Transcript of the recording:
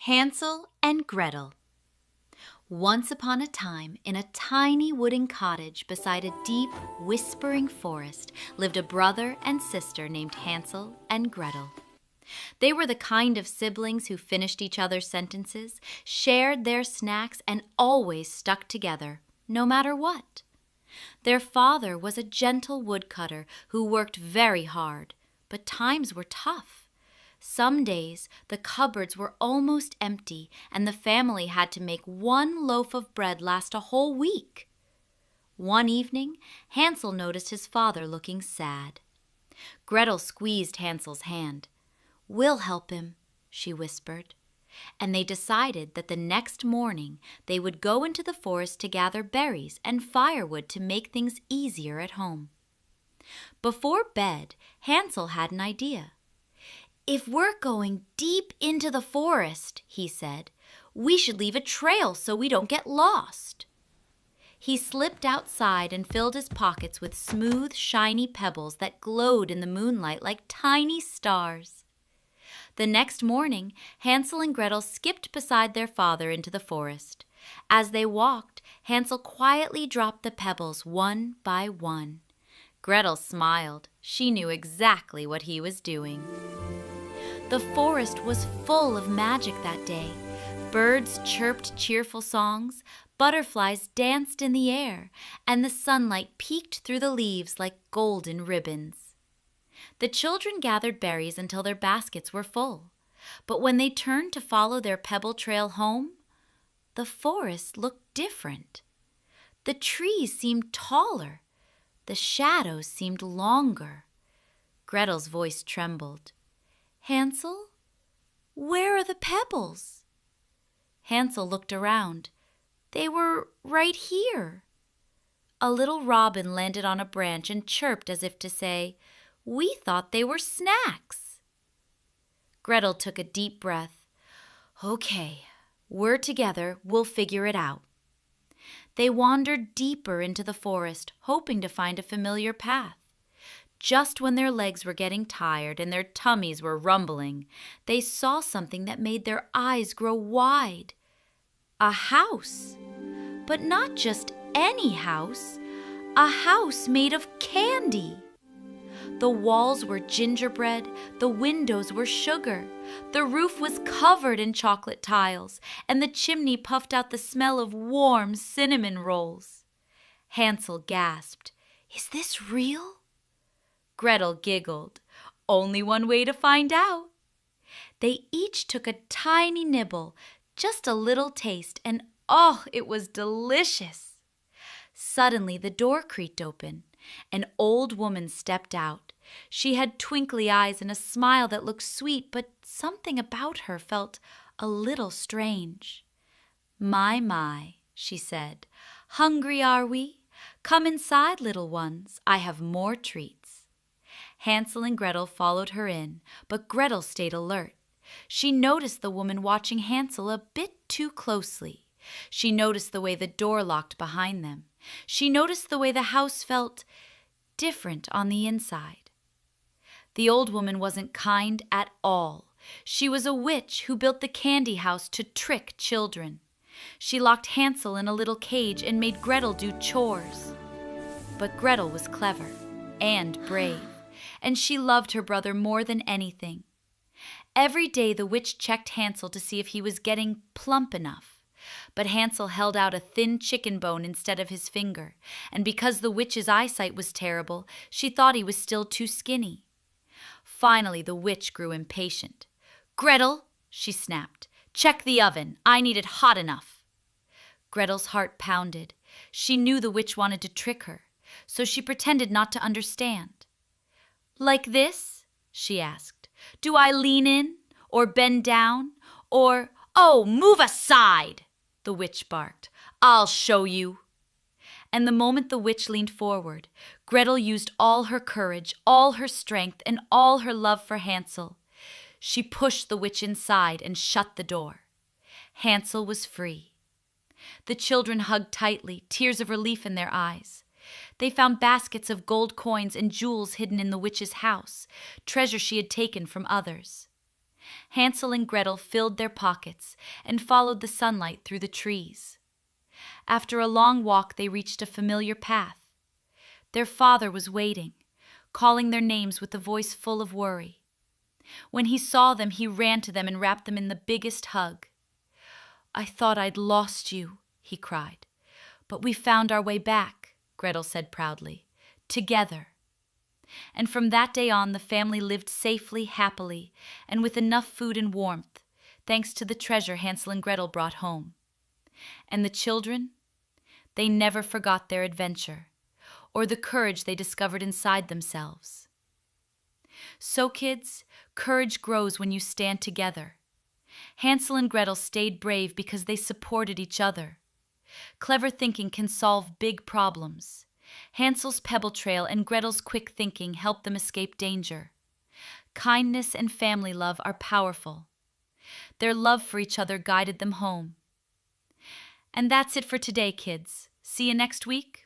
Hansel and Gretel. Once upon a time, in a tiny wooden cottage beside a deep, whispering forest, lived a brother and sister named Hansel and Gretel. They were the kind of siblings who finished each other's sentences, shared their snacks, and always stuck together, no matter what. Their father was a gentle woodcutter who worked very hard, but times were tough. Some days the cupboards were almost empty and the family had to make one loaf of bread last a whole week. One evening, Hansel noticed his father looking sad. Gretel squeezed Hansel's hand. "We'll help him," she whispered. And they decided that the next morning they would go into the forest to gather berries and firewood to make things easier at home. Before bed, Hansel had an idea. "If we're going deep into the forest," he said, "we should leave a trail so we don't get lost." He slipped outside and filled his pockets with smooth, shiny pebbles that glowed in the moonlight like tiny stars. The next morning, Hansel and Gretel skipped beside their father into the forest. As they walked, Hansel quietly dropped the pebbles one by one. Gretel smiled. She knew exactly what he was doing. The forest was full of magic that day. Birds chirped cheerful songs, butterflies danced in the air, and the sunlight peeked through the leaves like golden ribbons. The children gathered berries until their baskets were full. But when they turned to follow their pebble trail home, the forest looked different. The trees seemed taller. The shadows seemed longer. Gretel's voice trembled. "Hansel, where are the pebbles?" Hansel looked around. They were right here. A little robin landed on a branch and chirped as if to say, "We thought they were snacks." Gretel took a deep breath. "Okay, we're together, we'll figure it out." They wandered deeper into the forest, hoping to find a familiar path. Just when their legs were getting tired and their tummies were rumbling, they saw something that made their eyes grow wide. A house. But not just any house. A house made of candy. The walls were gingerbread, the windows were sugar, the roof was covered in chocolate tiles, and the chimney puffed out the smell of warm cinnamon rolls. Hansel gasped, "Is this real?" Gretel giggled. "Only one way to find out." They each took a tiny nibble, just a little taste, and oh, it was delicious. Suddenly the door creaked open. An old woman stepped out. She had twinkly eyes and a smile that looked sweet, but something about her felt a little strange. My, she said. "Hungry are we? Come inside, little ones. I have more treats." Hansel and Gretel followed her in, but Gretel stayed alert. She noticed the woman watching Hansel a bit too closely. She noticed the way the door locked behind them. She noticed the way the house felt different on the inside. The old woman wasn't kind at all. She was a witch who built the candy house to trick children. She locked Hansel in a little cage and made Gretel do chores. But Gretel was clever and brave, and she loved her brother more than anything. Every day the witch checked Hansel to see if he was getting plump enough. But Hansel held out a thin chicken bone instead of his finger, and because the witch's eyesight was terrible, she thought he was still too skinny. Finally, the witch grew impatient. "Gretel," she snapped, "check the oven. I need it hot enough." Gretel's heart pounded. She knew the witch wanted to trick her, so she pretended not to understand. "Like this?" she asked. "Do I lean in, or bend down, or—" "Oh, move aside!" the witch barked. "I'll show you." And the moment the witch leaned forward, Gretel used all her courage, all her strength, and all her love for Hansel. She pushed the witch inside and shut the door. Hansel was free. The children hugged tightly, tears of relief in their eyes. They found baskets of gold coins and jewels hidden in the witch's house, treasure she had taken from others. Hansel and Gretel filled their pockets and followed the sunlight through the trees. After a long walk, they reached a familiar path. Their father was waiting, calling their names with a voice full of worry. When he saw them, he ran to them and wrapped them in the biggest hug. "I thought I'd lost you," he cried. "But we found our way back," Gretel said proudly, "together." And from that day on, the family lived safely, happily, and with enough food and warmth, thanks to the treasure Hansel and Gretel brought home. And the children? They never forgot their adventure, or the courage they discovered inside themselves. So, kids, courage grows when you stand together. Hansel and Gretel stayed brave because they supported each other. Clever thinking can solve big problems. Hansel's pebble trail and Gretel's quick thinking helped them escape danger. Kindness and family love are powerful. Their love for each other guided them home. And that's it for today, kids. See you next week.